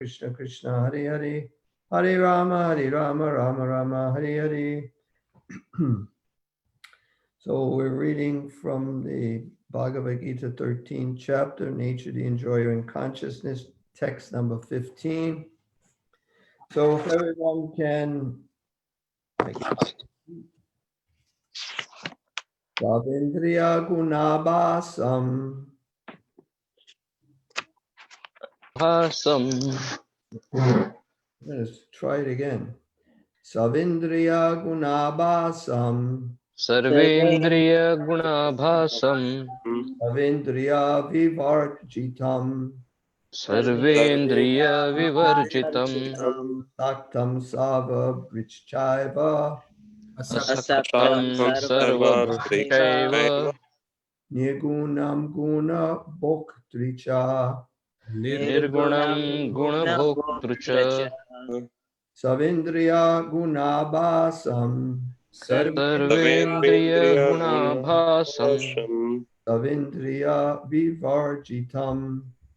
Krishna Krishna Hare Hare, Hare Rama Rama Rama Hare Hare. So we're reading from the Bhagavad Gita 13th chapter, Nature, the Enjoyer and Consciousness, text number 15. So if everyone can Savindriya Gunabhasam. Let's try it again. Savindriya Gunabhasam. Sarvendriya Gunabhasam. Savindriya Vivarjitam. Sarvendriya Vivarjitam. Saktam Sava Brichchaiva. Asaktam Sarva Bhrichaiva. Nirgunam Guna Bhoktricha. Nirgunam Gunabhoktrucha. Savindriya Gunabhasam. Sarvendriya Gunabhasam. Savindriya Vivarjitam.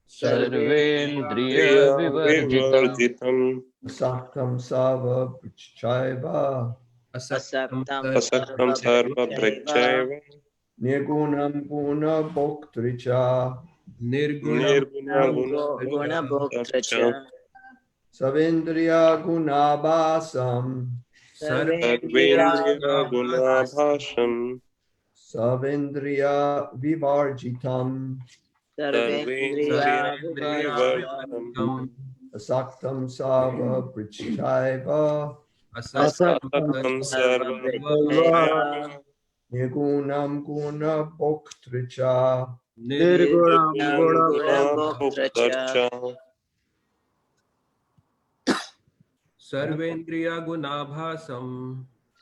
Sarvendriya Vivarjitam. Saktam Sava Brichchaiva. Asaktam sarva bhrichaiva. Nirgunam Guna Bhoktricha. Nirgunam guna bhoktracha. Savindriya Gunabhasam. Sarvendriya gunabhasam. Savindriya Vivarjitam. Sarvendriya vivarjitam. Asaktam Sava Brichchaiva. Asaktam sarva bhrichaiva. Nirgunam Guna Bhoktricha. Nirgunam guna bhoktracha. Sarvendriya Gunabhasam.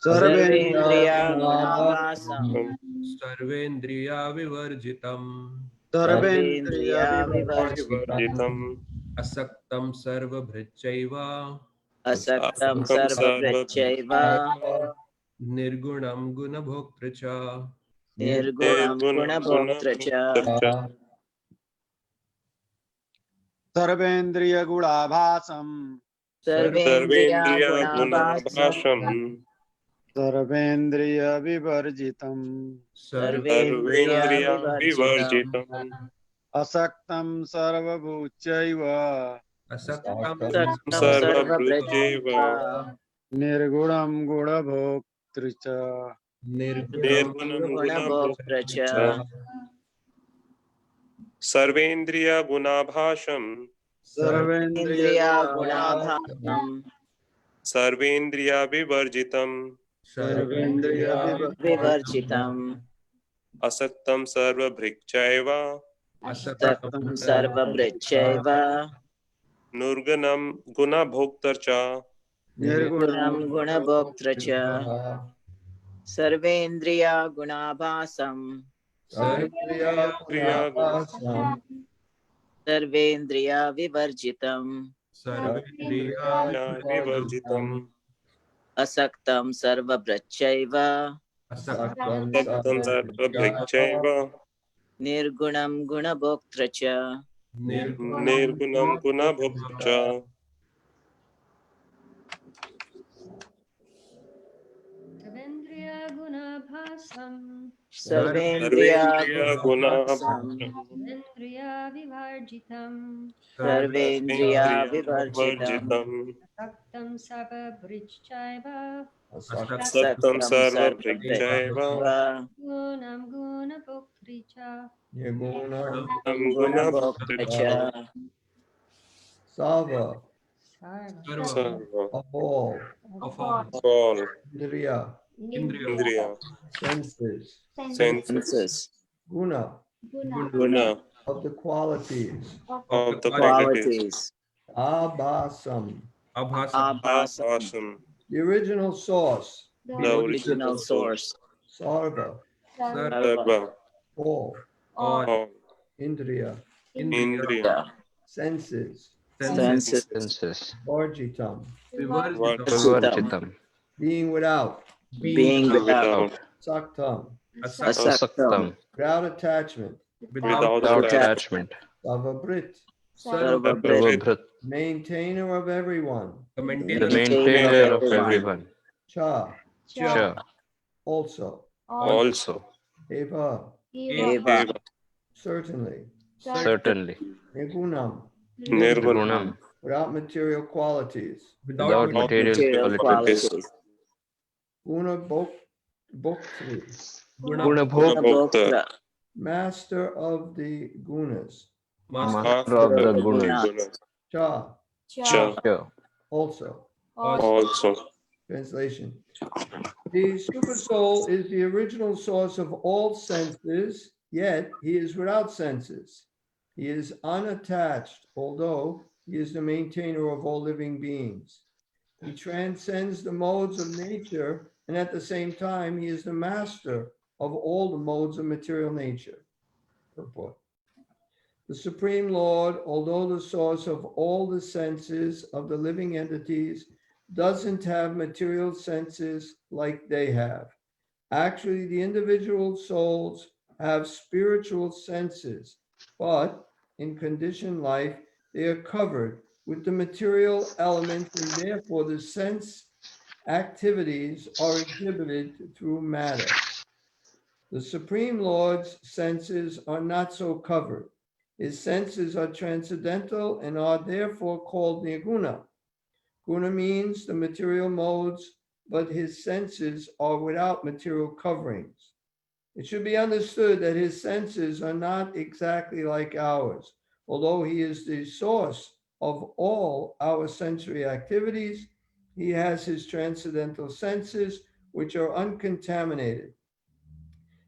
Sarvendriya gunabhasam. Sarvendriya Vivarjitam. Sarvendriya vivarjitam. Asaktam Sarva Bhrichaiva. Asaktam sarva bhrichaiva. Nirgunam Gunabhoktracha. Nirgunam guna bhoktracha. Sarvendriya Gunabhasam. Sarvendriya gunabhasam. Sarvendriya Vivarjitam. Sarvendriya vivarjitam. Asaktam Sarva Bhuchaiva. Asaktam sarva bhrichaiva. Nirgunam Guna Bhoktricha. Nirgunam guna bhoktracha. Sarvendriya gunabhasam. Sarvendriya gunabhasam. Sarvendriya vivarjitam. Sarvendriya Vivarjitam. Asaktam sarva bhrichaiva. Asaktam sarva bhrichaiva. Nurganam guna bhoktarcha. Nirgunam guna bhoktracha. Sarvendriya gunabhasam. Savindriya Gunabhasam. Sarvendriya vivarjitam. Sarvendriya Vivarjitam. Asaktam sarva bhrichaiva. Asaktam Asaktam sarva bhrichaiva. Nirgunam guna bhoktracha. Nirgunam guna bhoktarcha. Savindriya Gunabhasam. Sarvendriya gunabhasam. Savindriya Vivarjitam. Sarvendriya vivarjitam. Saktam Sava Brichchaiva. Asaktam sarva bhrichaiva. Gunam Guna Bhoktricha. Nirgunam Guna bhoktarcha. Sava. Sarva. Of all. All. Indriya. Indriya. Senses. Senses. Guna. Guna. Of the qualities. Of the qualities. Abhasam. Abhasam. Abhasam. The original source. The Original source. Sarva. Sarva. All. All. Indriya. Indriya. Senses. Senses. Varjitam. Vivarjitam. Being without. Being without. Saktam. Asaktam. Without attachment. Without Without attachment. attachment. Savabrit. Sarva Sarva Sarvabhrit. maintainer of everyone. the the maintainer of maintainer of everyone. Cha, Cha, also. Also. Eva, Eva. certainly. certainly. Nirgunam, Nirgunam. Gunam, without material qualities. without Without material Material qualities. qualities. Guna Bhoktri, Guna Guna Guna Bhok, Bhokta. master of the gunas. master master of the gunas. Guna. Cha, Cha. also. Also. Translation. The super soul is the original source of all senses, yet he is without senses. He is unattached, although he is the maintainer of all living beings. He transcends the modes of nature, and at the same time, he is the master of all the modes of material nature. Purport. The Supreme Lord, although the source of all the senses of the living entities, doesn't have material senses like they have. Actually, the individual souls have spiritual senses, but in conditioned life, they are covered with the material elements, and therefore the sense activities are exhibited through matter. The Supreme Lord's senses are not so covered. His senses are transcendental and are therefore called nirguna. Guna means the material modes, but his senses are without material coverings. It should be understood that his senses are not exactly like ours. Although he is the source of all our sensory activities, he has his transcendental senses, which are uncontaminated.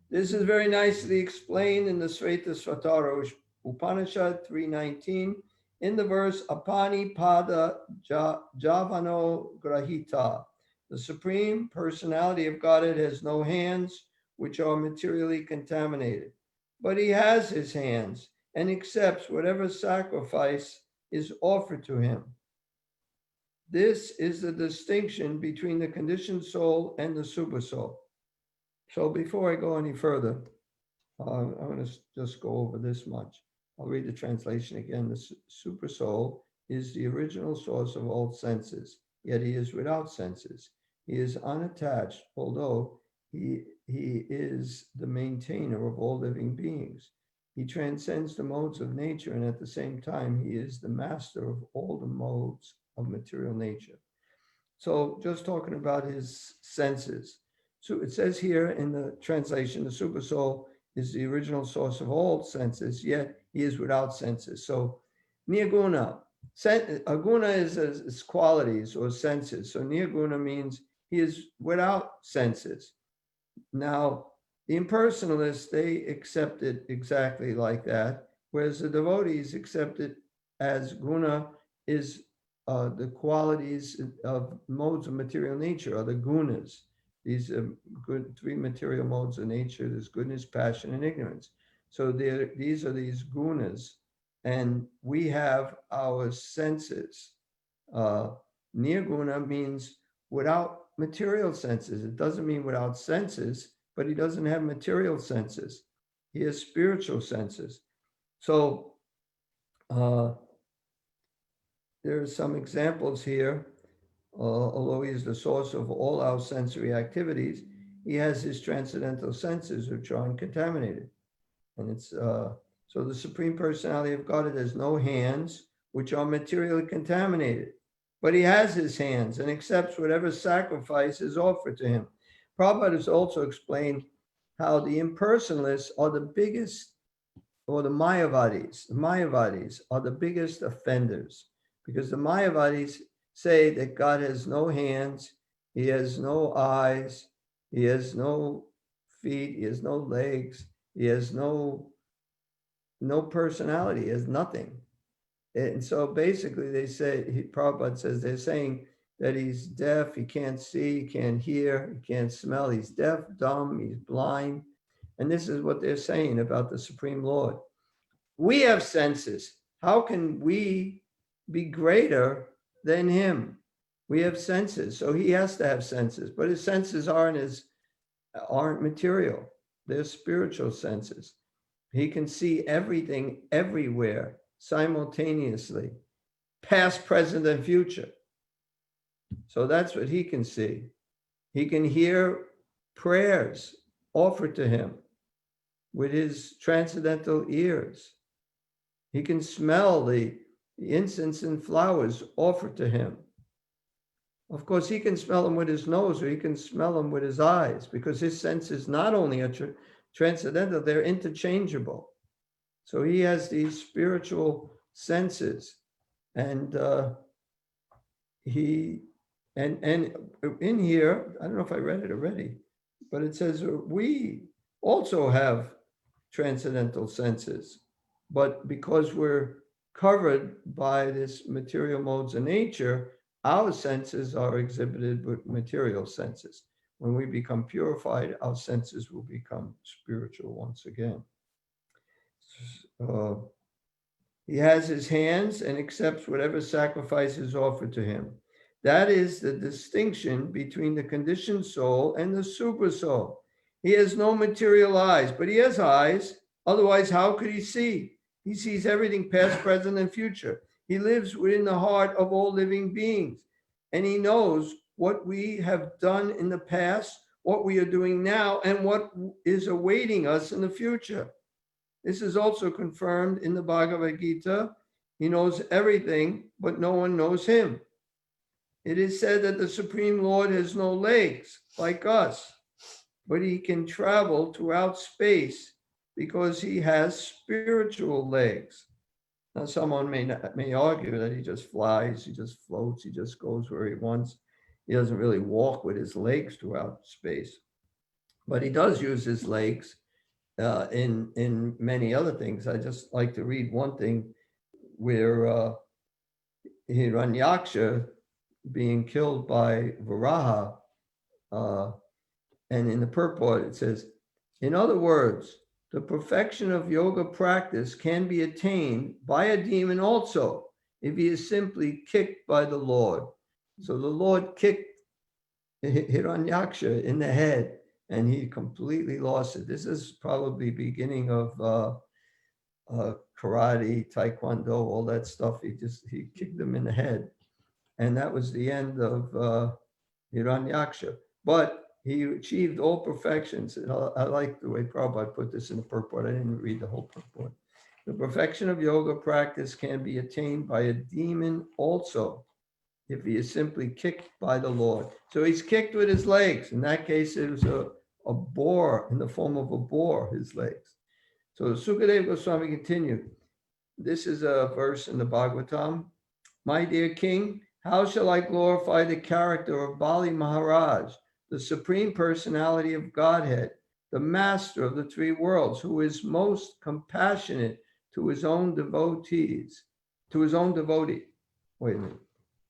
This is very nicely explained in the Svetasvatara Upanishad 3:19 in the verse Apani Pada Javano Grahita. The Supreme Personality of Godhead has no hands, which are materially contaminated, but he has his hands and accepts whatever sacrifice is offered to him. This is the distinction between the conditioned soul and the super soul. So before I go any further, I'm going to just go over this much. I'll read the translation again. The super soul is the original source of all senses, yet he is without senses. He is unattached, although he is the maintainer of all living beings. He transcends the modes of nature, and at the same time, he is the master of all the modes of material nature. So just talking about his senses. So it says here in the translation, the super soul is the original source of all senses, yet he is without senses. So nirguna, aguna is qualities or senses. So nirguna means he is without senses. Now, the impersonalists, they accept it exactly like that, whereas the devotees accept it as guna is the qualities of modes of material nature, are the gunas. These are good three material modes of nature. There's goodness, passion, and ignorance. So these are these gunas, and we have our senses. Nirguna means without material senses. It doesn't mean without senses, but he doesn't have material senses. He has spiritual senses. So there are some examples here. Although he is the source of all our sensory activities, he has his transcendental senses, which are uncontaminated. And it's so the Supreme Personality of Godhead has no hands, which are materially contaminated, but he has his hands and accepts whatever sacrifice is offered to him. Prabhupada has also explained how the impersonalists are the biggest, or the Mayavadis. The Mayavadis are the biggest offenders, because the Mayavadis say that God has no hands, he has no eyes, he has no feet, he has no legs, he has no personality, he has nothing. And so basically they say, Prabhupada says, they're saying that he's deaf, he can't see, he can't hear, he can't smell, he's deaf, dumb, he's blind. And this is what they're saying about the Supreme Lord. We have senses. How can we be greater than him? We have senses, so he has to have senses, but his senses aren't material. They're spiritual senses. He can see everything everywhere simultaneously. past, present, and future. So that's what he can see. He can hear prayers offered to him with his transcendental ears. He can smell the incense and flowers offered to him. Of course, he can smell them with his nose, or he can smell them with his eyes, because his senses not only are transcendental, they're interchangeable. So he has these spiritual senses, and and in here, I don't know if I read it already, but it says we also have transcendental senses, but because we're covered by this material modes of nature, our senses are exhibited with material senses. When we become purified, our senses will become spiritual once again. He has his hands and accepts whatever sacrifice is offered to him. That is the distinction between the conditioned soul and the super soul. He has no material eyes, but he has eyes. Otherwise, how could he see? He sees everything past, present, and future. He lives within the heart of all living beings, and he knows what we have done in the past, what we are doing now, and what is awaiting us in the future. This is also confirmed in the Bhagavad Gita. He knows everything, but no one knows him. It is said that the Supreme Lord has no legs like us, but he can travel throughout space because he has spiritual legs. Now, someone may argue that he just flies, he just floats, he just goes where he wants. He doesn't really walk with his legs throughout space, but he does use his legs in many other things. I just like to read one thing where Hiranyaksha being killed by Varaha, and in the purport it says, in other words, the perfection of yoga practice can be attained by a demon also if he is simply kicked by the Lord. So the Lord kicked Hiranyaksha in the head, and he completely lost it. This is probably beginning of karate, taekwondo, all that stuff. He kicked him in the head, and that was the end of Hiranyaksha. But he achieved all perfections. And I like the way Prabhupada put this in the purport. I didn't read the whole purport. The perfection of yoga practice can be attained by a demon also if he is simply kicked by the Lord. So he's kicked with his legs. In that case, it was a boar, in the form of a boar, his legs. So Sukadeva Goswami continued. This is a verse in the Bhagavatam. My dear king, how shall I glorify the character of Bali Maharaj, the supreme personality of Godhead, the master of the three worlds, who is most compassionate to his own devotees, to his own devotee. Wait a minute.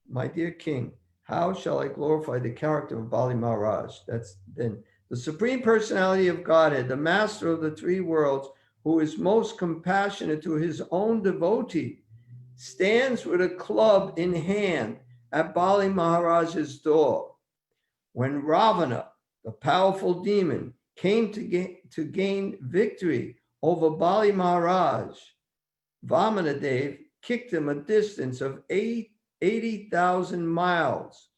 My dear king, how shall I glorify the character of Bali Maharaj? That's then the supreme personality of Godhead, the master of the three worlds, who is most compassionate to his own devotee, stands with a club in hand at Bali Maharaj's door. When Ravana, the powerful demon, came to gain victory over Bali Maharaj, Vamanadev kicked him a distance of 80,000 miles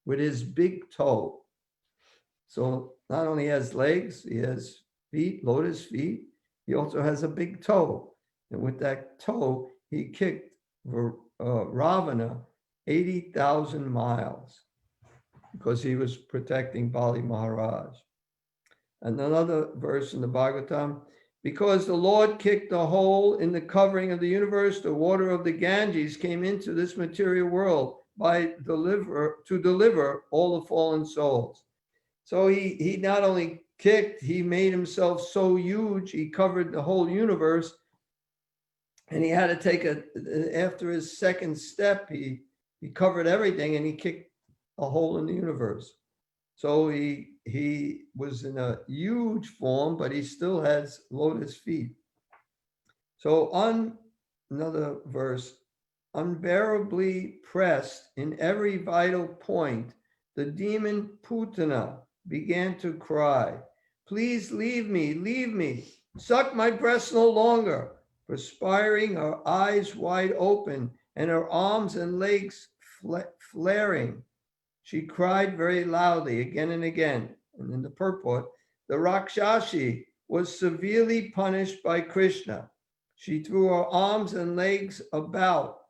with his big toe. So not only has legs, he has feet, lotus feet, he also has a big toe. And with that toe, he kicked Ravana 80,000 miles because he was protecting Bali Maharaj. And another verse in the Bhagavatam, because the Lord kicked a hole in the covering of the universe, the water of the Ganges came into this material world to deliver all the fallen souls. So he not only kicked, he made himself so huge, he covered the whole universe. And he had to take after his second step, he covered everything and he kicked a hole in the universe. So he was in a huge form, but he still has lotus feet. So on another verse, unbearably pressed in every vital point, the demon Putana began to cry, please leave me, suck my breast no longer. Perspiring, her eyes wide open, and her arms and legs flaring. She cried very loudly again and again. And in the purport, the Rakshashi was severely punished by Krishna. She threw her arms and legs about,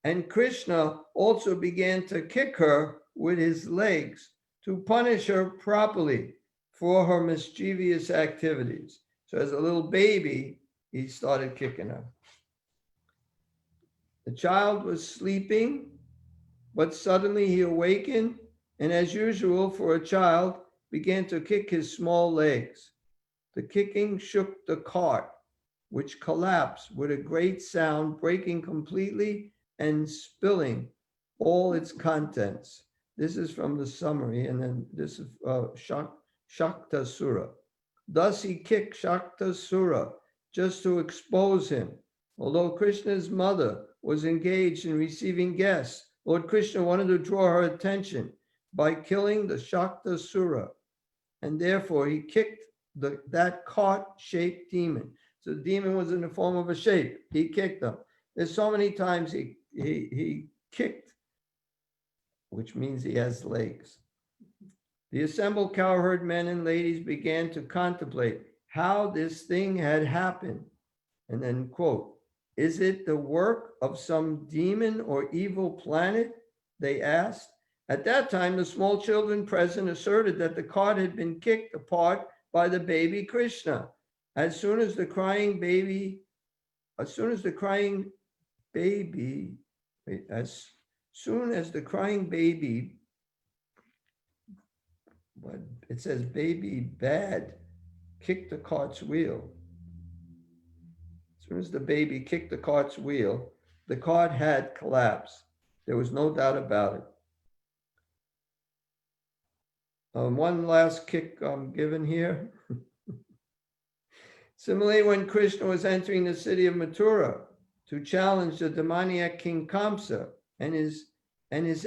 and Krishna also began to kick her with his legs to punish her properly for her mischievous activities. So as a little baby, he started kicking her. The child was sleeping, but suddenly he awakened, and as usual for a child, began to kick his small legs. The kicking shook the cart, which collapsed with a great sound, breaking completely and spilling all its contents. This is from the summary, and then this is Shaktasura. Thus he kicked Shaktasura just to expose him. Although Krishna's mother was engaged in receiving guests, Lord Krishna wanted to draw her attention by killing the Shaktasura, and therefore he kicked that cart-shaped demon. So the demon was in the form of a shape. He kicked them. There's so many times he kicked, which means he has legs. The assembled cowherd men and ladies began to contemplate how this thing had happened. And then, quote, "Is it the work of some demon or evil planet?" they asked. At that time, the small children present asserted that the cart had been kicked apart by the baby Krishna. As soon as the crying baby, but it says baby bad, kicked the cart's wheel. As soon as the baby kicked the cart's wheel, the cart had collapsed. There was no doubt about it. One last kick I'm given here. Similarly, when Krishna was entering the city of Mathura to challenge the demoniac King Kamsa, and his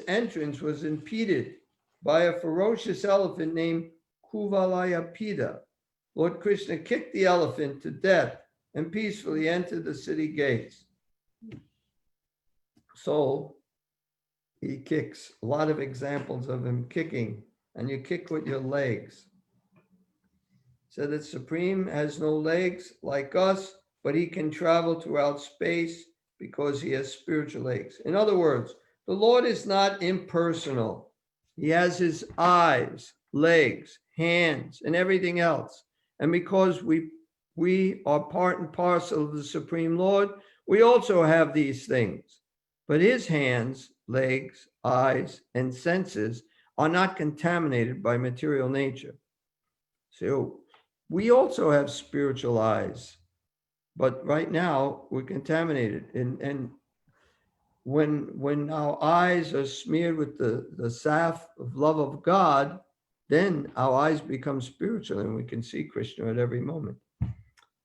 entrance was impeded by a ferocious elephant named Kuvalayapida, Lord Krishna kicked the elephant to death and peacefully entered the city gates. So he kicks. A lot of examples of him kicking, and you kick with your legs. So that Supreme has no legs like us, but he can travel throughout space because he has spiritual legs. In other words, the Lord is not impersonal. He has his eyes, legs, hands, and everything else. And because we are part and parcel of the Supreme Lord, we also have these things. But his hands, legs, eyes, and senses are not contaminated by material nature. So we also have spiritual eyes, but right now we're contaminated. And when our eyes are smeared with the salve of love of God, then our eyes become spiritual and we can see Krishna at every moment.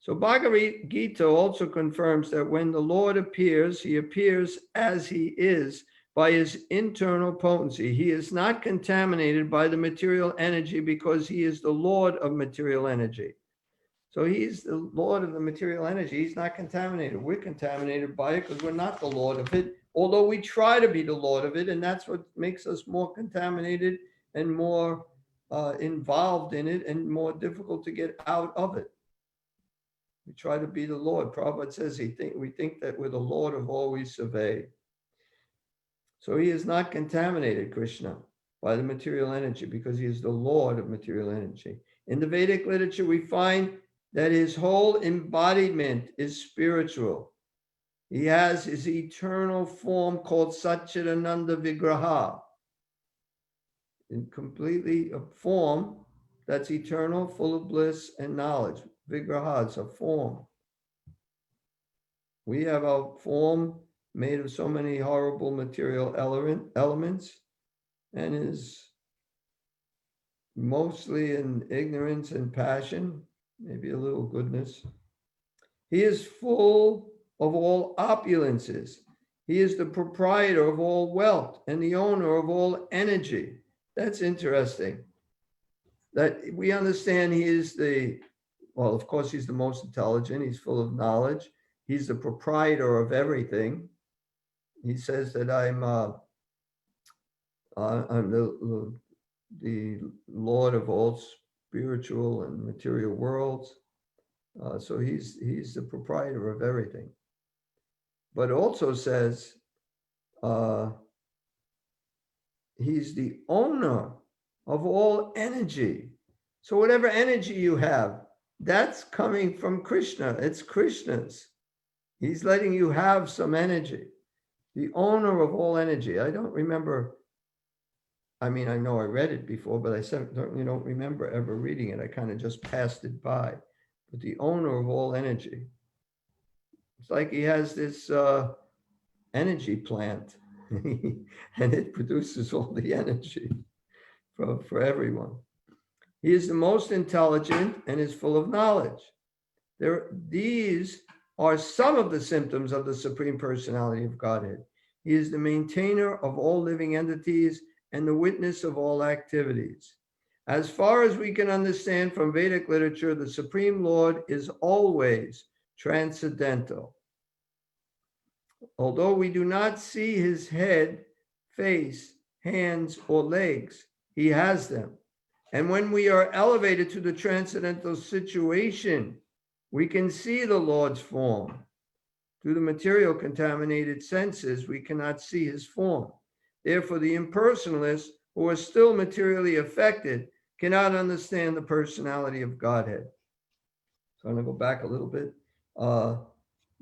So Bhagavad Gita also confirms that when the Lord appears, he appears as he is by his internal potency. He is not contaminated by the material energy because he is the Lord of material energy. So he's the Lord of the material energy. He's not contaminated. We're contaminated by it because we're not the Lord of it, although we try to be the Lord of it, and that's what makes us more contaminated and more involved in it and more difficult to get out of it. We try to be the Lord. Prabhupada says we think that we're the Lord of all we survey. So he is not contaminated, Krishna, by the material energy because he is the Lord of material energy. In the Vedic literature, we find that his whole embodiment is spiritual. He has his eternal form called Satchidananda Vigraha, in completely a form that's eternal, full of bliss and knowledge. Vigraha is a form. We have a form made of so many horrible material elements and is mostly in ignorance and passion, maybe a little goodness. He is full of all opulences. He is the proprietor of all wealth and the owner of all energy. That's interesting. That we understand he is well, of course, he's the most intelligent. He's full of knowledge. He's the proprietor of everything. he says that I'm the Lord of all spiritual and material worlds. So he's the proprietor of everything. But also says he's the owner of all energy. So whatever energy you have, that's coming from Krishna. It's Krishna's. He's letting you have some energy. The owner of all energy. I don't remember. I mean, I know I read it before, but I certainly don't remember ever reading it. I kind of just passed it by. But the owner of all energy. It's like he has this energy plant and it produces all the energy for everyone. He is the most intelligent and is full of knowledge. These are some of the symptoms of the Supreme Personality of Godhead. He is the maintainer of all living entities and the witness of all activities. As far as we can understand from Vedic literature, the Supreme Lord is always transcendental. Although we do not see his head, face, hands, or legs, he has them. And when we are elevated to the transcendental situation, we can see the Lord's form. Through the material contaminated senses, we cannot see his form. Therefore, the impersonalists who are still materially affected cannot understand the personality of Godhead. So I'm going to go back a little bit.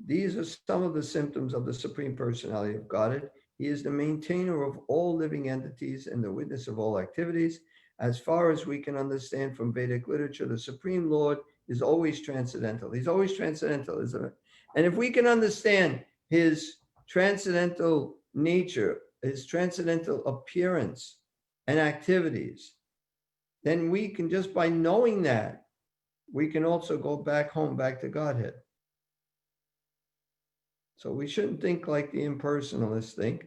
These are some of the symptoms of the Supreme Personality of Godhead. He is the maintainer of all living entities and the witness of all activities. As far as we can understand from Vedic literature, the Supreme Lord is always transcendental. He's always transcendental, isn't it? And if we can understand his transcendental nature, his transcendental appearance and activities, then we can, just by knowing that, we can also go back home, back to Godhead. So we shouldn't think like the impersonalists think.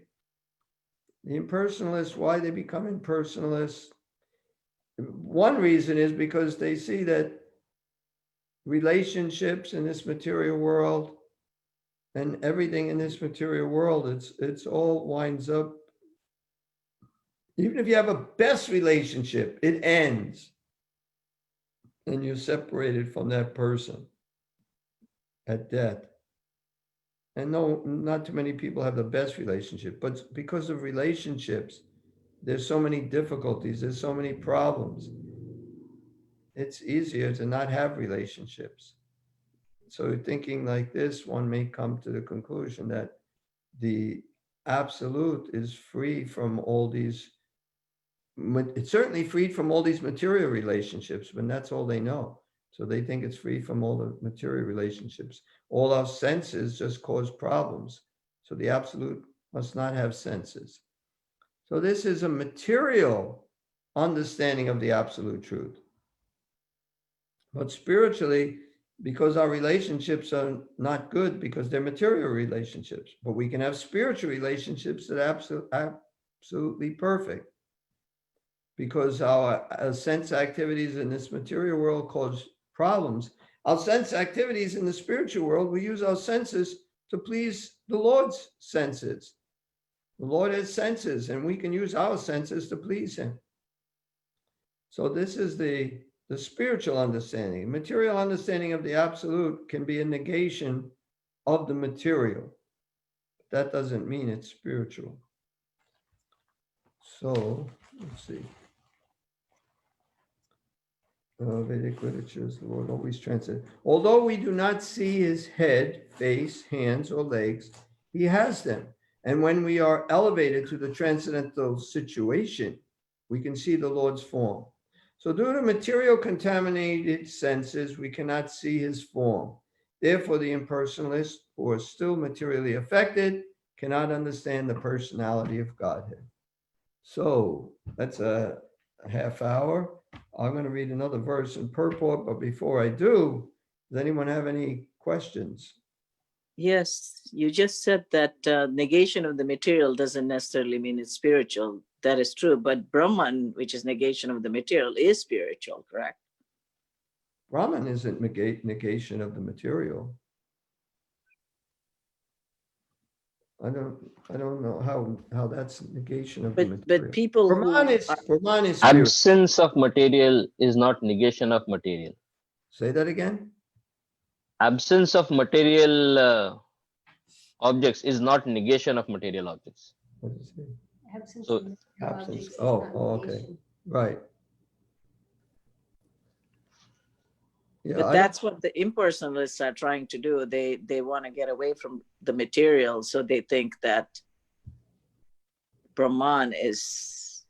The impersonalists, why they become impersonalists? One reason is because they see that relationships in this material world and everything in this material world, it's all winds up, even if you have a best relationship, it ends and you're separated from that person at death. And no, not too many people have the best relationship, but because of relationships, there's so many difficulties, there's so many problems. It's easier to not have relationships. So thinking like this, one may come to the conclusion that the absolute is free from all these, it's certainly freed from all these material relationships, but that's all they know. So they think it's free from all the material relationships. All our senses just cause problems. So the absolute must not have senses. So this is a material understanding of the absolute truth. But spiritually, because our relationships are not good because they're material relationships, but we can have spiritual relationships that are absolutely perfect. Because our sense activities in this material world cause problems. Our sense activities in the spiritual world, we use our senses to please the Lord's senses. The Lord has senses, and we can use our senses to please him. So this is the spiritual understanding. Material understanding of the absolute can be a negation of the material. That doesn't mean it's spiritual. So let's see. Vedic literatures, the Lord always transcends. Although we do not see his head, face, hands, or legs, he has them. And when we are elevated to the transcendental situation, we can see the Lord's form. So due to material contaminated senses, we cannot see his form. Therefore, the impersonalists who are still materially affected cannot understand the personality of Godhead. So that's a half hour. I'm going to read another verse in purport, but before I do, does anyone have any questions? Yes, you just said that negation of the material doesn't necessarily mean it's spiritual. That is true, but Brahman, which is negation of the material, is spiritual, correct? Brahman isn't negation of the material. I don't know how that's negation of the But material. people who Brahman is are, spirit. Absence of material is not negation of material. Say that again. Absence of material objects is not negation of material objects. What does it say? Absence So- of material Absence. objects is Oh, not okay. negation. Right. Yeah, but I don't- that's what the impersonalists are trying to do. They want to get away from the material, so they think that Brahman is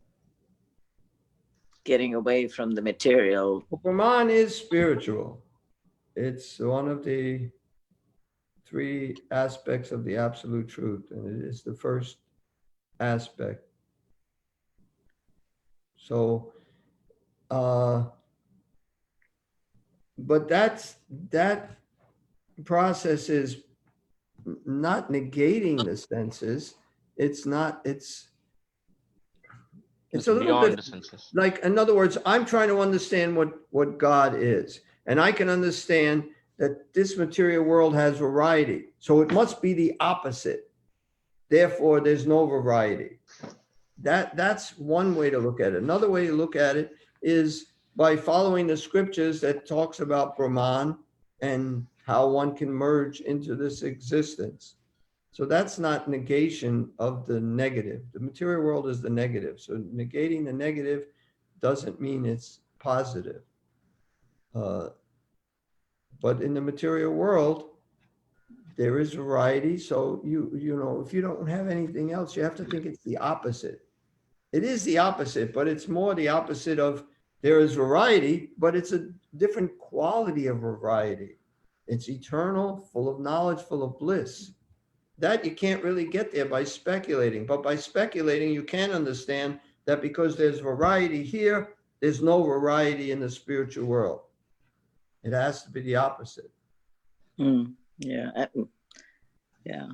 getting away from the material. Well, Brahman is spiritual. It's one of the three aspects of the absolute truth, and it is the first aspect. So, but that process is not negating the senses. It's not. It's a little beyond bit the senses. like, in other words, I'm trying to understand what God is, and I can understand that this material world has variety, so it must be the opposite. Therefore, there's no variety. That's one way to look at it. Another way to look at it is by following the scriptures that talks about Brahman and how one can merge into this existence. So that's not negation of the negative. The material world is the negative. So negating the negative doesn't mean it's positive. But in the material world, there is variety. So you know, if you don't have anything else, you have to think it's the opposite. It is the opposite, but it's more the opposite of there is variety, but it's a different quality of variety. It's eternal, full of knowledge, full of bliss. That you can't really get there by speculating, but by speculating, you can understand that because there's variety here, there's no variety in the spiritual world. It has to be the opposite. Yeah. Yeah.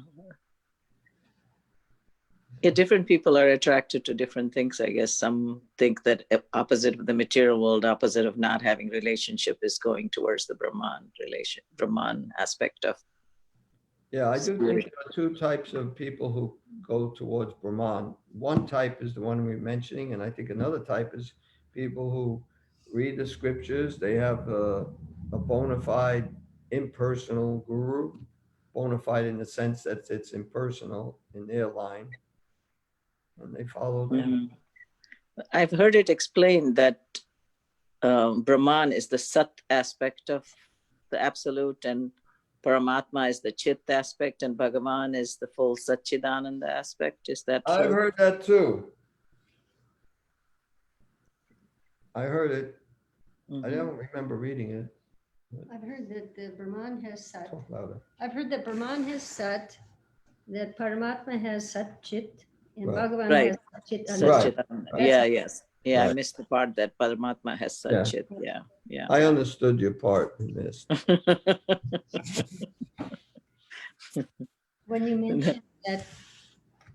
Yeah, different people are attracted to different things, I guess. Some think that opposite of the material world, opposite of not having relationship, is going towards the Brahman aspect of. Yeah, I do think there are two types of people who go towards Brahman. One type is the one we're mentioning, and I think another type is people who read the scriptures. They have a bona fide impersonal guru, bona fide in the sense that it's impersonal in their line, and they follow them. I've heard it explained that Brahman is the Sat aspect of the absolute, and Paramatma is the Chit aspect, and Bhagavan is the full Satchidananda aspect. Is that true? I've heard that too. I heard it. I don't remember reading it. I've heard that the Brahman has Sat. Talk louder. I've heard that Brahman has Sat, that Paramatma has Sat Chit, and Right. Bhagavan Right. has Sat Chit. Right. Satchidananda. That's Yeah, it. yes. Yeah, I Right. missed the part that Paramatma has Yeah. Satchit. Yeah. I understood your part in this. When you mentioned that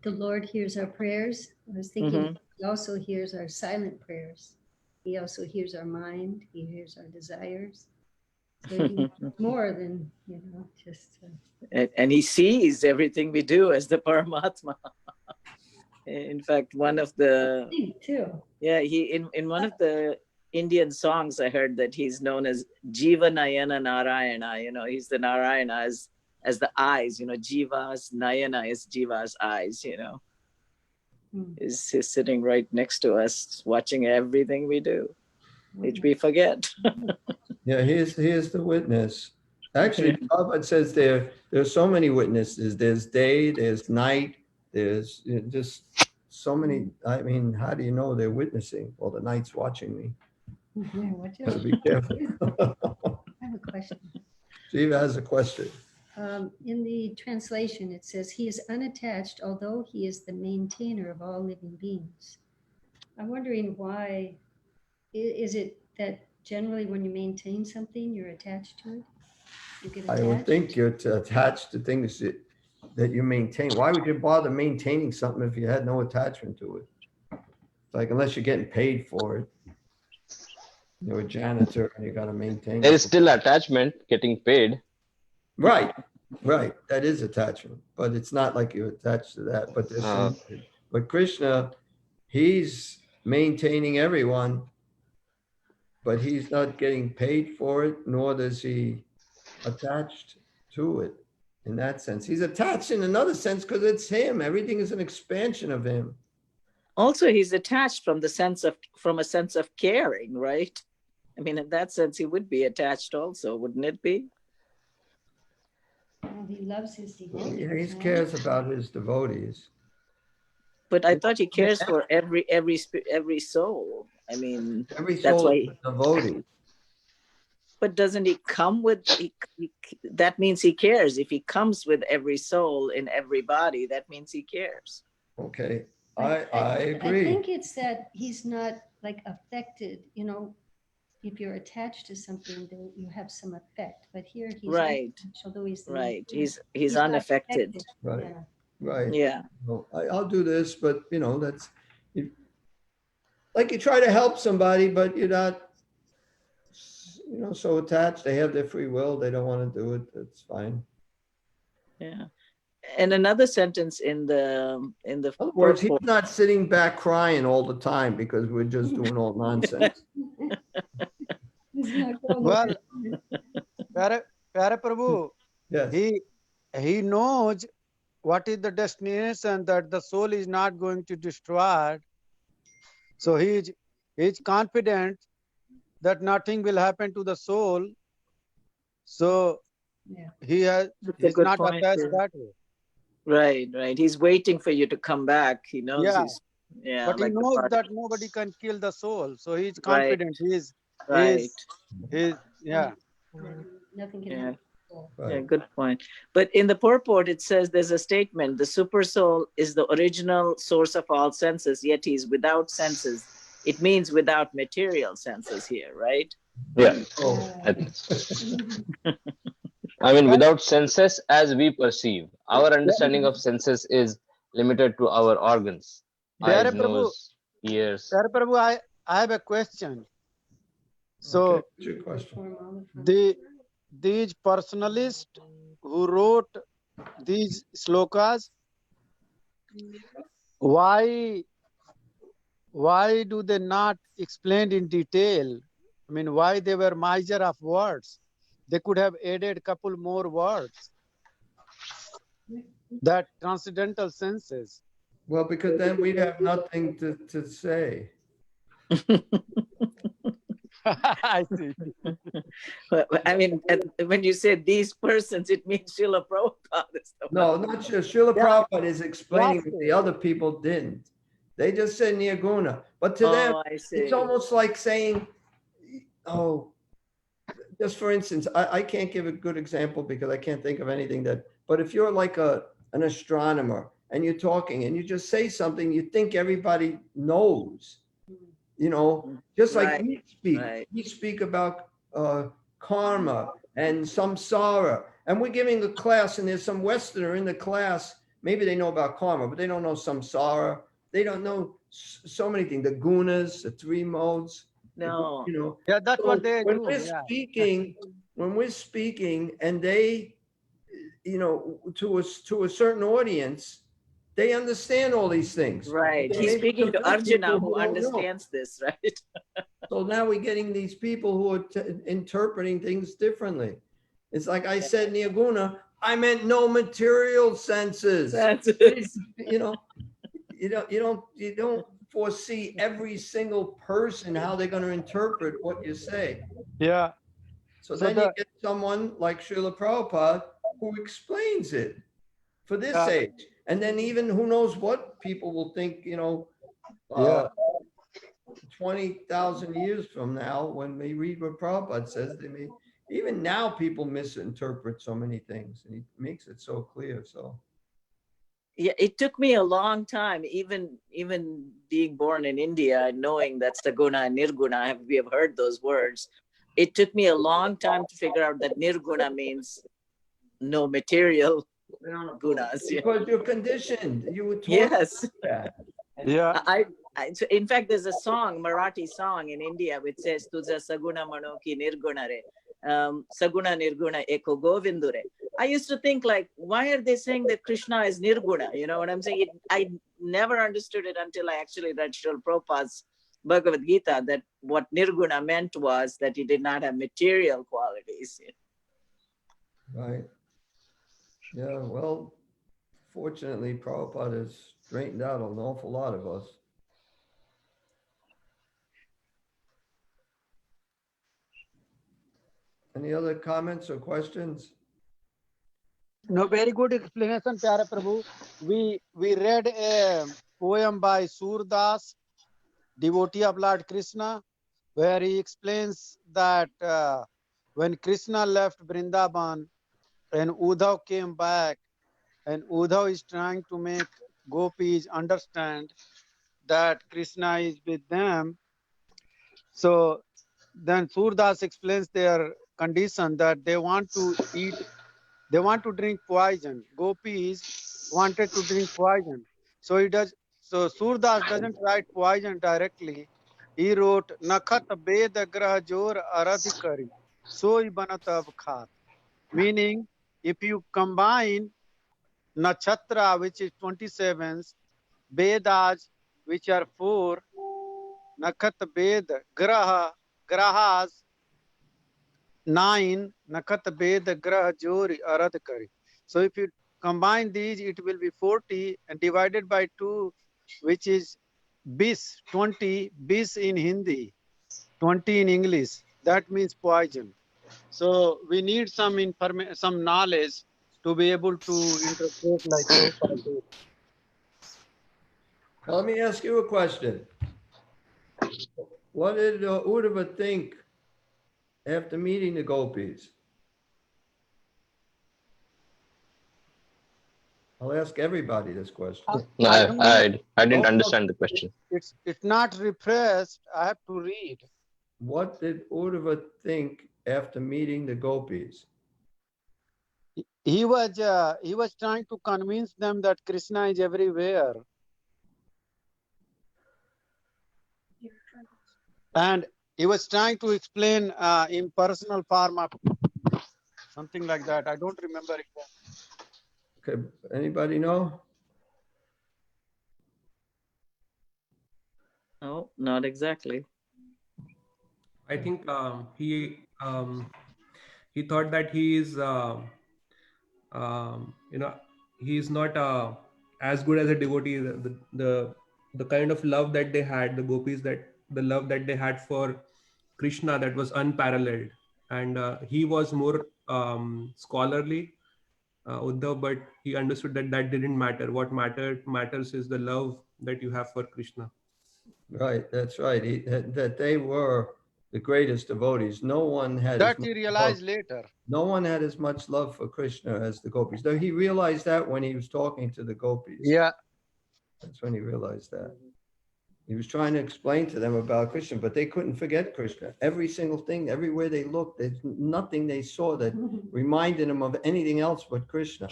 the Lord hears our prayers, I was thinking He also hears our silent prayers. He also hears our mind. He hears our desires. So He knows more than, just. And he sees everything we do as the Paramatma. In fact, one of the Think too. he in one of the Indian songs, I heard that he's known as Jiva Nayana Narayana. He's the Narayana as the eyes. Jiva's Nayana is Jiva's eyes. He's sitting right next to us, watching everything we do, which we forget. Yeah, he is the witness. Actually, Prabhupada says there's so many witnesses. There's day, there's night, there's just so many. I mean, how do you know they're witnessing? Well, the night's watching me. Yeah, watch Gotta out. be careful. I have a question. Shiva has a question. In the translation, it says, He is unattached, although He is the maintainer of all living beings. I'm wondering why, is it that generally when you maintain something, you're attached to it? You get attached? I would think you're attached to things that you maintain. Why would you bother maintaining something if you had no attachment to it? It's like, unless you're getting paid for it. You're a janitor and you got to maintain There is it. still attachment, getting paid. Right. Right, that is attachment, but it's not like you're attached to that, but there's some, but Krishna, he's maintaining everyone, but he's not getting paid for it, nor does he attached to it in that sense. He's attached in another sense because it's him. Everything is an expansion of him. Also, he's attached from a sense of caring, right? I mean, in that sense, he would be attached also, wouldn't it be? Well, he loves his He devotees. no? cares about his devotees. But I thought he cares for every soul. I mean, Every that's soul why. is a devotee. But doesn't he come with? That means he cares. If he comes with every soul in every body, that means he cares. Okay, But I agree. I think it's that he's not like affected, you know, if you're attached to something, then you have some effect. But here he's Right. unattached, although he's the Right. main- He's not unaffected. affected. Right. Yeah. Right. Yeah. Well, I'll do this, but you know, that's like you try to help somebody, but you're not, you know, so attached. They have their free will. They don't want to do it. That's fine. Yeah. And another sentence in the In other words, he's purport- not sitting back crying all the time because we're just doing all nonsense. He's not going Well, Pyare Prabhu, Yes. he knows what is the destination, that the soul is not going to destroy it. So he is confident that nothing will happen to the soul. So Yeah. he's good not point, attached yeah. that way. Right. He's waiting for you to come back. He knows Yeah. yeah. But he like the knows part- that nobody can kill the soul. So he's Right. confident. Right. Yeah. Nothing can Yeah. happen. Right. Yeah, good point. But in the purport, it says there's a statement: the super soul is the original source of all senses, yet he's without senses. It means without material senses here, right? Yeah. Oh, I mean, without senses as we perceive. Our understanding of senses is limited to our organs. Pyare Eyes, Prabhu, nose, ears. Pyare Prabhu, I have a question. So okay. What's your question? Perform all the functions. these personalists who wrote these slokas, why do they not explain in detail? I mean, why they were miser of words? They could have added a couple more words. That transcendental senses. Well, because then we'd have nothing to say. I see. I mean, when you say these persons, it means Srila Prabhupada is the No, one. not sure. Srila Yeah. Prabhupada is explaining what the other people didn't. They just said nirguna. But to them, Oh, I see. it's almost like saying, oh, just for instance, I can't give a good example because I can't think of anything that, but if you're like an astronomer and you're talking and you just say something you think everybody knows, you know, just like Right, we speak. right. We speak about karma and samsara, and we're giving a class and there's some Westerner in the class, maybe they know about karma, but they don't know samsara. They don't know so many things, the gunas, the three modes. No. You know, Yeah, that's what they when do. we're Yeah. speaking and they, you know, to a certain audience, they understand all these things. Right. But He's maybe speaking to some Arjuna people who don't know. understands this, right? So now we're getting these people who are interpreting things differently. It's like I said, nirguna, I meant no material senses. That's it. You know, you don't foresee every single person how they're going to interpret what you say. Yeah. So So then you get someone like Srila Prabhupada who explains it for this Yeah. age. And then even who knows what people will think, you know, Yeah. 20,000 years from now, when we read what Prabhupada says, they may, even now people misinterpret so many things and he makes it so clear. So Yeah, it took me a long time, even being born in India and knowing that Saguna and Nirguna, we have heard those words. It took me a long time to figure out that Nirguna means no material gunas. Yeah. because you're conditioned, you were taught Yes. that. Yeah. So in fact, there's a song, Marathi song in India, which says, Tuja Saguna Mano ki Nirguna re. Saguna Nirguna Eko Govindure. I used to think like, why are they saying that Krishna is Nirguna? You know what I'm saying? I never understood it until I actually read Srila Prabhupada's Bhagavad Gita, that what Nirguna meant was that he did not have material qualities. Right. Yeah, well, fortunately, Prabhupada has straightened out an awful lot of us. Any other comments or questions? No, very good explanation, Pyare Prabhu. We read a poem by Surdas, devotee of Lord Krishna, where he explains that when Krishna left Vrindavan and Uddhav came back, and Uddhav is trying to make gopis understand that Krishna is with them. So then Surdas explains their condition, that they want to eat, they want to drink poison. Gopis wanted to drink poison. So he does. So Surdas doesn't write poison directly. He wrote Nakhat Bed Grah Jor Aradhikari. Soi Banatav Khat. Meaning, if you combine Nakshatra, which is 27, Vedas, which are 4, Nakhat Ved, Grahas, 9, Nakhat Ved, Grah Jori, Aradhikari. So if you combine these, it will be 40 and divided by 2, which is bis, 20, bis in Hindi, 20 in English. That means poison. So we need some information, some knowledge to be able to interpret like Prabhupada did. Well, let me ask you a question. What did Uddhava think after meeting the gopis? I'll ask everybody this question. No, I don't know. I didn't understand the question. It's not repressed. I have to read. What did Uddhava think after meeting the gopis? He was trying to convince them that Krishna is everywhere, and he was trying to explain impersonal form of something like that. I don't remember exactly. Okay, anybody know? No, not exactly. I think he thought that he is he is not as good as a devotee. The kind of love that they had, the gopis, that the love that they had for Krishna, that was unparalleled, and he was more scholarly, Uddhav, but he understood that that didn't matter. What matters is the love that you have for Krishna. Right, that's right. That they were the greatest devotees. No one had That he realized later. No one had as much love for Krishna as the gopis. Though he realized that when he was talking to the gopis. Yeah. That's when he realized that. He was trying to explain to them about Krishna, but they couldn't forget Krishna. Every single thing, everywhere they looked, there's nothing they saw that reminded them of anything else but Krishna.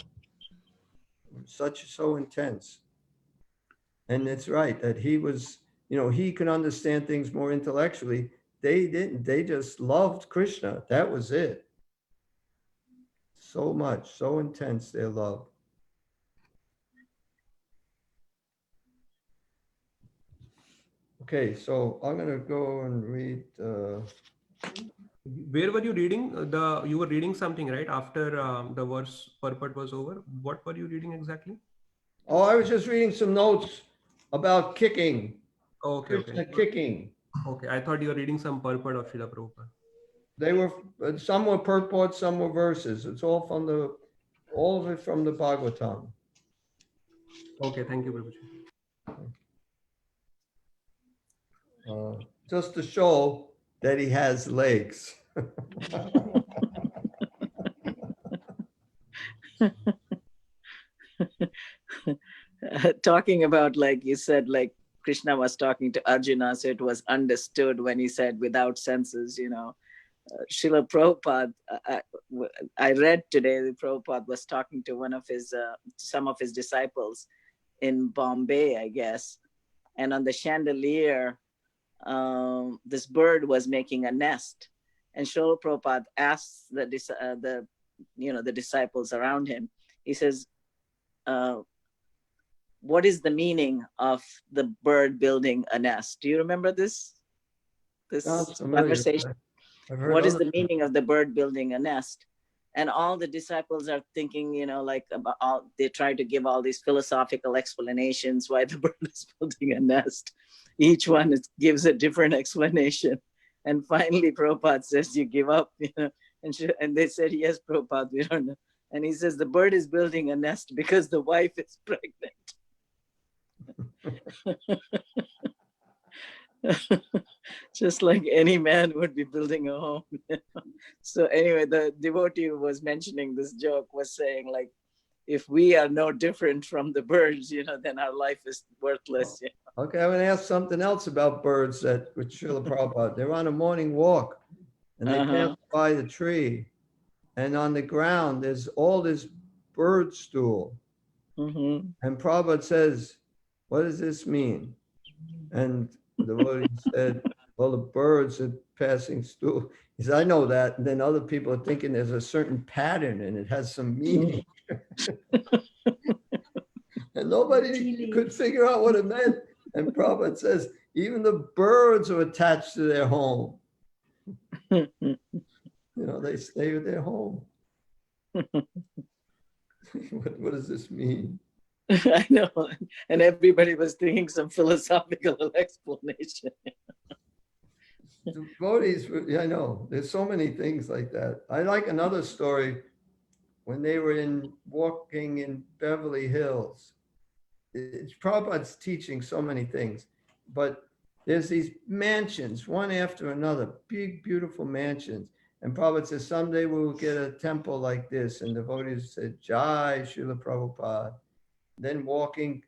So intense. And it's right that he was, he could understand things more intellectually. They didn't. They just loved Krishna. That was it. So much, so intense their love. Okay, so I'm going to go and read. Where were you reading? You were reading something, right? After the verse purport was over. What were you reading exactly? Oh, I was just reading some notes about kicking. Oh, okay, Krishna okay. kicking. Okay, I thought you were reading some purport of Srila Prabhupada. They were, some were purports, some were verses. It's all of it from the Bhagavatam. Okay, thank you, Uh, Prabhuji. just to show that he has legs. Talking about, like you said, like Krishna was talking to Arjuna, so it was understood when he said without senses, Srila Prabhupada, I read today that Prabhupada was talking to some of his disciples in Bombay, I guess, and on the chandelier, this bird was making a nest, And Srila Prabhupada asks the disciples around him. He says, what is the meaning of the bird building a nest? Do you remember this Sounds familiar. conversation? I've heard What is other- the meaning of the bird building a nest? And all the disciples are thinking, they try to give all these philosophical explanations why the bird is building a nest. Each one gives a different explanation. And finally, Prabhupada says, you give up, and they said, yes, Prabhupada, we don't know. And he says, the bird is building a nest because the wife is pregnant. Just like any man would be building a home. So anyway, the devotee who was mentioning this joke was saying, like, if we are no different from the birds, then our life is worthless. Okay, I'm going to ask something else about birds that with Srila Prabhupada. They're on a morning walk and they pass by the tree, and on the ground there's all this bird stool. Mm-hmm. And Prabhupada says, what does this mean? And the devotee said, well, the birds are passing stool. He said, I know that. And then other people are thinking there's a certain pattern and it has some meaning. And nobody could figure out what it meant. And Prabhupada says, even the birds are attached to their home. They stay with their home. What does this mean? I know. And everybody was thinking some philosophical explanation. Devotees, I know. There's so many things like that. I like another story when they were walking in Beverly Hills. It's Prabhupada's teaching so many things, but there's these mansions, one after another, big, beautiful mansions. And Prabhupada says, someday we will get a temple like this. And devotees said, Jai, Srila Prabhupada. Then walking,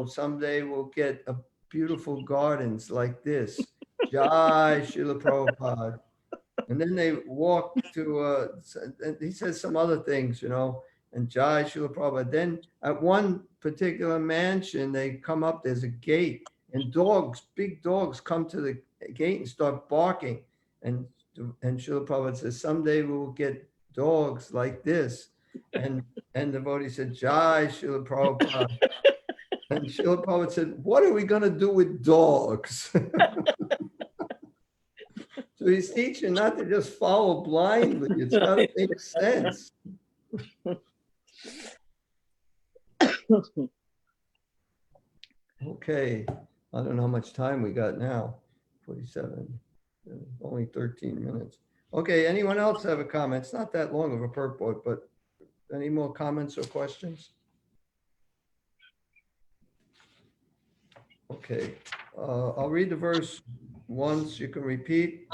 someday we'll get a beautiful gardens like this. Jai, Srila Prabhupada. And then they walk to, and he says some other things, and Jai, Srila Prabhupada. Then at one particular mansion, they come up, there's a gate, and big dogs come to the gate and start barking. And Srila Prabhupada says, someday we will get dogs like this. And the devotee said, Jai, Srila Prabhupada. And Srila Prabhupada said, what are we going to do with dogs? So he's teaching not to just follow blindly. It's got to make sense. Okay. I don't know how much time we got now. 47. Only 13 minutes. Okay. Anyone else have a comment? It's not that long of a purport, but any more comments or questions? Okay. I'll read the verse once. You can repeat.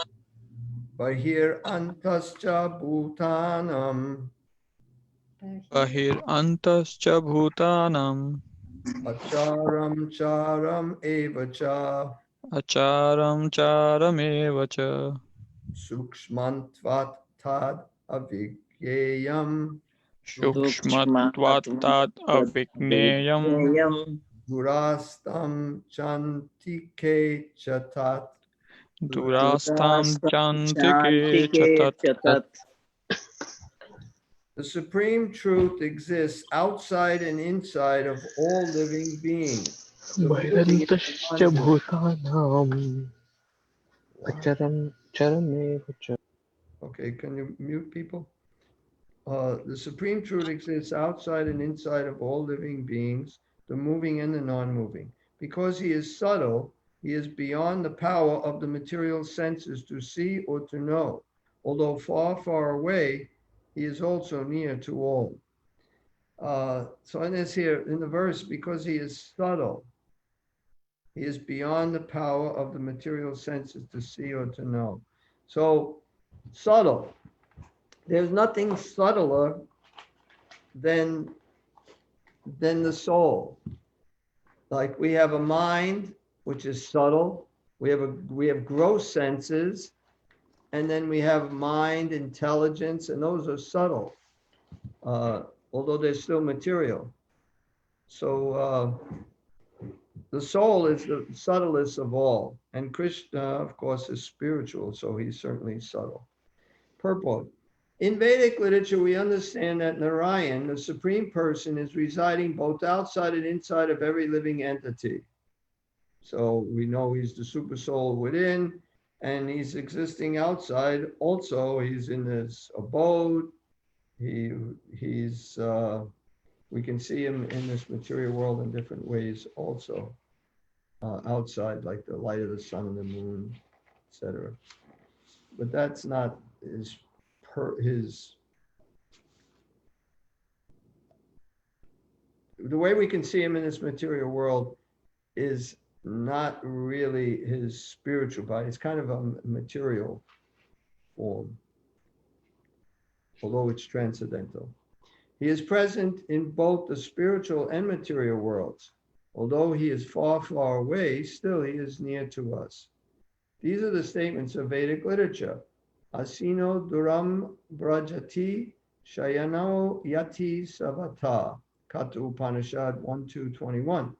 Bahir antascha bhutanam. Bahir antascha bhutanam. Acharam charam evacha. Acharam charamevacha. Sukshmantvat tad avigyayam. Shukshmatvat avigneyam. Durastam chantike chatat. Durastam chantike chatat. The supreme truth exists outside and inside of all living beings. Bhairantascha bhutanam. Acharam charamevacha. Okay, can you mute people? The supreme truth exists outside and inside of all living beings, the moving and the non-moving. Because he is subtle, he is beyond the power of the material senses to see or to know. Although far, far away, he is also near to all. So in this here, in the verse, because he is subtle, he is beyond the power of the material senses to see or to know. So subtle. There's nothing subtler than the soul. Like we have a mind, which is subtle. We have gross senses, and then we have mind, intelligence, and those are subtle, although they're still material. So the soul is the subtlest of all, and Krishna, of course, is spiritual, so he's certainly subtle. Purport. In Vedic literature, we understand that Narayan, the Supreme Person, is residing both outside and inside of every living entity. So we know he's the super soul within, and he's existing outside. Also, he's in his abode. We can see him in this material world in different ways also. Outside, like the light of the sun and the moon, etc. But that's not his. The way we can see him in this material world is not really his spiritual body. It's kind of a material form, although it's transcendental. He is present in both the spiritual and material worlds. Although he is far, far away, still he is near to us. These are the statements of Vedic literature. Asino duram brajati shayano yati savata. Kata Upanishad 1:2-21.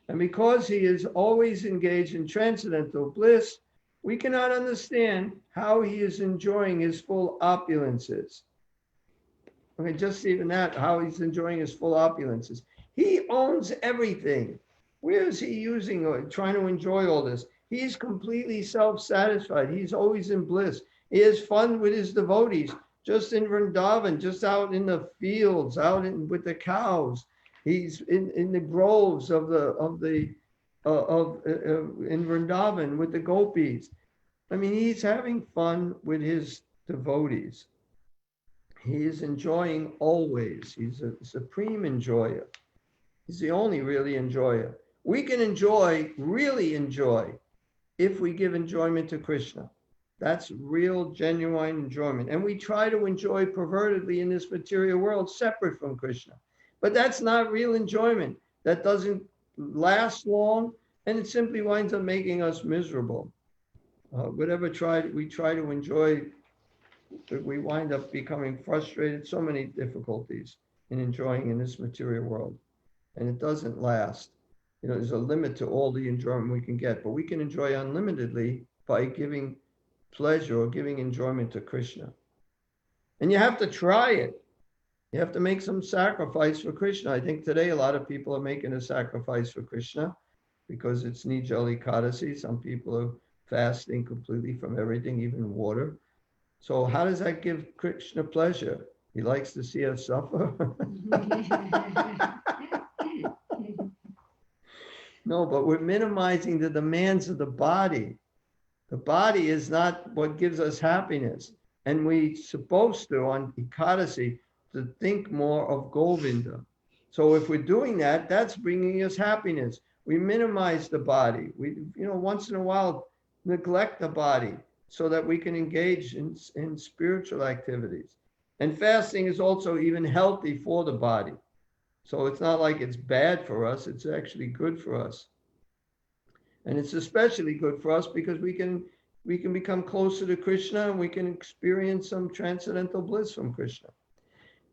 And because he is always engaged in transcendental bliss, we cannot understand how he is enjoying his full opulences. Okay, just even that, how he's enjoying his full opulences. He owns everything. Where is he using or trying to enjoy all this? He's completely self-satisfied. He's always in bliss. He has fun with his devotees, just in Vrindavan, just out in the fields, with the cows. He's in the groves in Vrindavan with the gopis. I mean, he's having fun with his devotees. He is enjoying always. He's a supreme enjoyer. He's the only really enjoyer. We can really enjoy, if we give enjoyment to Krishna. That's real, genuine enjoyment. And we try to enjoy pervertedly in this material world, separate from Krishna. But that's not real enjoyment. That doesn't last long, and it simply winds up making us miserable. Whatever we try to enjoy, we wind up becoming frustrated, so many difficulties in enjoying in this material world. And it doesn't last. You know, there's a limit to all the enjoyment we can get, but we can enjoy unlimitedly by giving pleasure or giving enjoyment to Krishna. And you have to try it. You have to make some sacrifice for Krishna. I think today a lot of people are making a sacrifice for Krishna because it's Nijali Ekadasi. Some people are fasting completely from everything, even water. So how does that give Krishna pleasure? He likes to see us suffer. No, but we're minimizing the demands of the body. The body is not what gives us happiness. And we're supposed to, on Ekadasi, to think more of Govinda. So if we're doing that, that's bringing us happiness. We minimize the body. We, once in a while, neglect the body so that we can engage in spiritual activities. And fasting is also even healthy for the body. So it's not like it's bad for us, it's actually good for us. And it's especially good for us because we can become closer to Krishna and we can experience some transcendental bliss from Krishna.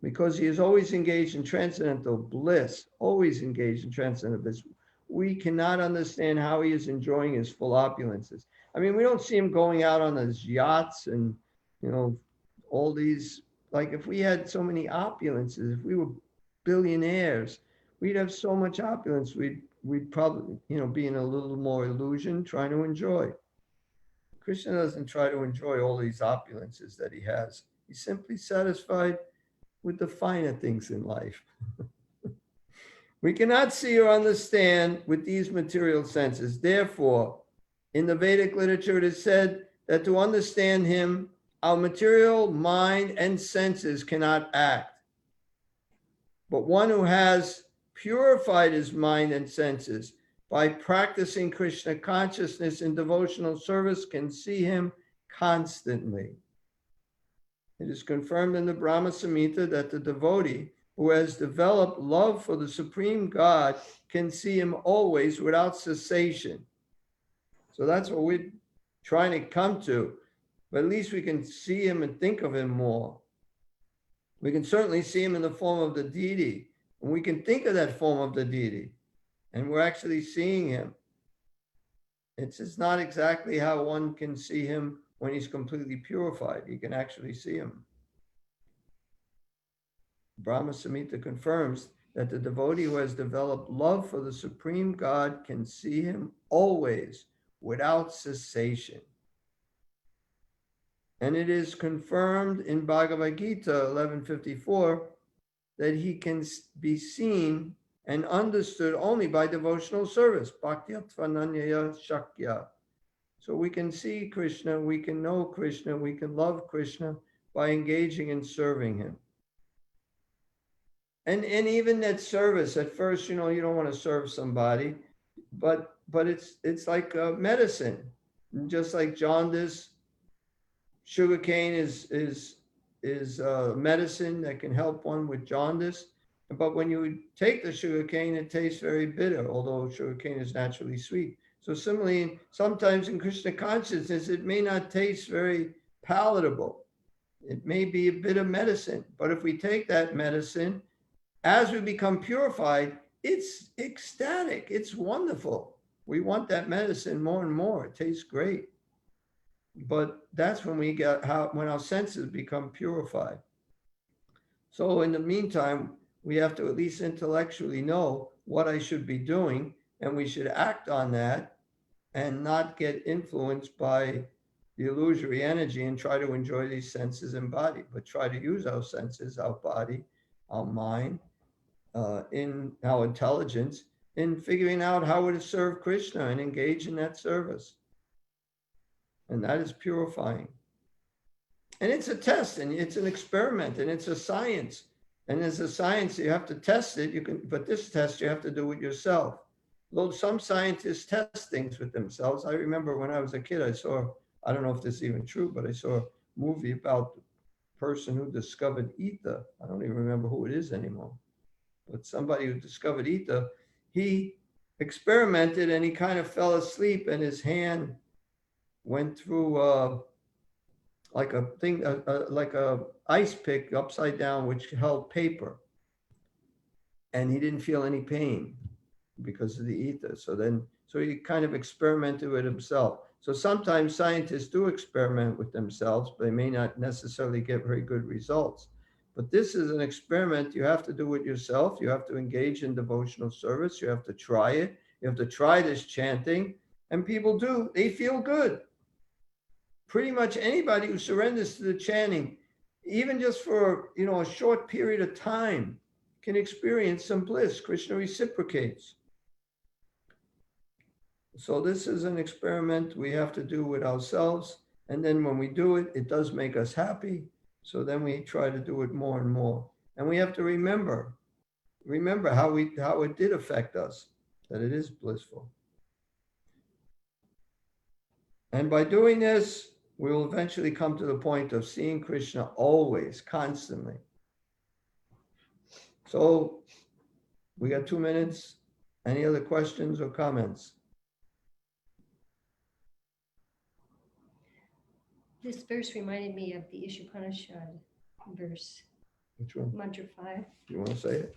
Because he is always engaged in transcendental bliss, always engaged in transcendental bliss. We cannot understand how he is enjoying his full opulences. I mean, we don't see him going out on his yachts and, all these, like if we had so many opulences, if we were billionaires, we'd have so much opulence, we'd probably, be in a little more illusion, trying to enjoy. Krishna doesn't try to enjoy all these opulences that he has. He's simply satisfied with the finer things in life. We cannot see or understand with these material senses. Therefore, in the Vedic literature, it is said that to understand him, our material mind and senses cannot act. But one who has purified his mind and senses by practicing Krishna consciousness in devotional service can see him constantly. It is confirmed in the Brahma Samhita that the devotee who has developed love for the Supreme God can see him always without cessation. So that's what we're trying to come to. But at least we can see him and think of him more. We can certainly see him in the form of the deity. And we can think of that form of the deity. And we're actually seeing him. It's not exactly how one can see him when he's completely purified. You can actually see him. Brahma Samhita confirms that the devotee who has developed love for the Supreme God can see him always without cessation. And it is confirmed in Bhagavad Gita 11:54 that he can be seen and understood only by devotional service. Bhakti-atvananyaya shakya. So we can see Krishna, we can know Krishna, we can love Krishna by engaging in serving him. And even that service, at first, you don't want to serve somebody, but it's like medicine. Just like jaundice, sugarcane is medicine that can help one with jaundice. But when you take the sugarcane, it tastes very bitter, although sugarcane is naturally sweet. So similarly, sometimes in Krishna consciousness, it may not taste very palatable. It may be a bit of medicine. But if we take that medicine, as we become purified, it's ecstatic. It's wonderful. We want that medicine more and more. It tastes great. But that's when when our senses become purified. So in the meantime, we have to at least intellectually know what I should be doing, and we should act on that and not get influenced by the illusory energy and try to enjoy these senses and body, but try to use our senses, our body, our mind, in our intelligence, in figuring out how to serve Krishna and engage in that service. And that is purifying. And it's a test, and it's an experiment, and it's a science. And as a science, you have to test it. But this test you have to do it yourself. Though some scientists test things with themselves. I remember when I was a kid, I don't know if this is even true, but I saw a movie about the person who discovered ether. I don't even remember who it is anymore. But somebody who discovered ether, he experimented and he kind of fell asleep, and his hand went through like a thing, like a ice pick upside down, which held paper. And he didn't feel any pain because of the ether. So he kind of experimented with himself. So sometimes scientists do experiment with themselves, but they may not necessarily get very good results. But this is an experiment. You have to do it yourself. You have to engage in devotional service. You have to try it. You have to try this chanting. And people do. They feel good. Pretty much anybody who surrenders to the chanting, even just for a short period of time, can experience some bliss. Krishna reciprocates. So this is an experiment we have to do with ourselves. And then when we do it, it does make us happy. So then we try to do it more and more. And we have to remember how it did affect us, that it is blissful. And by doing this, we will eventually come to the point of seeing Krishna always, constantly. So we got 2 minutes. Any other questions or comments? This verse reminded me of the Ishopanishad verse. Which one? Mantra 5. You want to say it?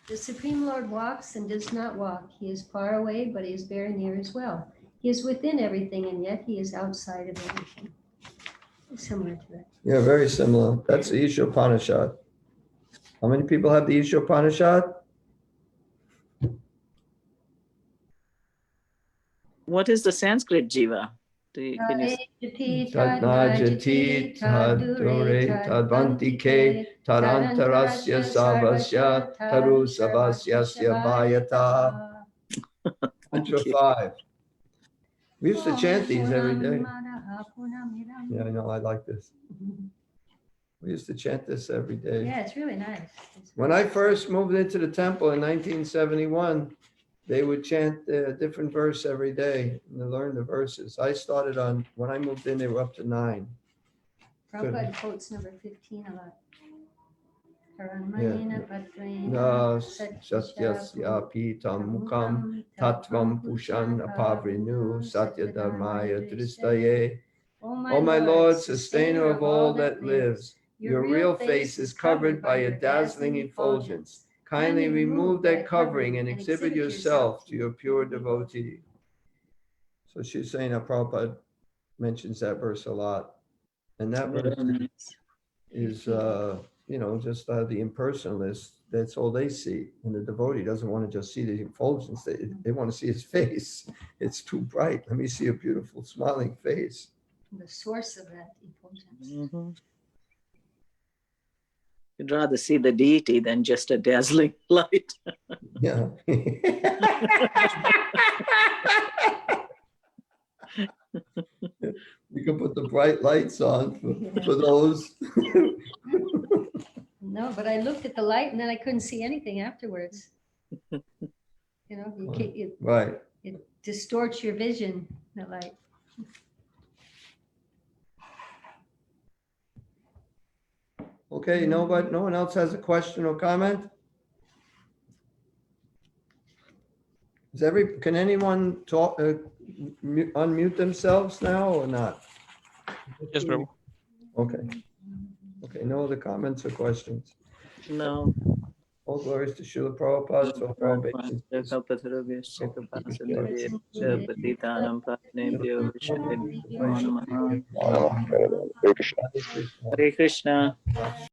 The Supreme Lord walks and does not walk. He is far away, but he is very near as well. He is within everything, and yet he is outside of everything. Similar to that. Yeah, very similar. That's the Ishopanishad. How many people have the Ishopanishad? What is the Sanskrit jiva? Can you Tadnajati tadure tadvantike tarantarasya savasya taru savasyasya bhayata. Mantra 5. We used to chant these every day. Yeah, I know. I like this. We used to chant this every day. Yeah, it's really nice. When I first moved into the temple in 1971, they would chant a different verse every day and learn the verses. I started when I moved in, they were up to 9. Prabhupada quotes number 15 a lot. Satyasya pitam mukam tatvam pushan apavrinu satya dharmaya dristaye. O my Lord, sustainer of all that lives, your real face is covered by a dazzling effulgence. Kindly remove that covering and exhibit yourself to your pure devotee. So she's saying, Prabhupada, mentions that verse a lot. And that verse is, just the impersonalist, that's all they see. And the devotee doesn't want to just see the effulgence, they want to see his face. It's too bright. Let me see a beautiful smiling face. The source of that effulgence. Mhm. You'd rather see the deity than just a dazzling light. Yeah. You can put the bright lights on for those. No, but I looked at the light and then I couldn't see anything afterwards. Right. It distorts your vision, the light. Okay, no one else has a question or comment? Can anyone talk, unmute themselves now or not? Yes, Prabhu. Okay. Okay, no other comments or questions? No. All glories to Srila Prabhupada. So far, Hare Krishna.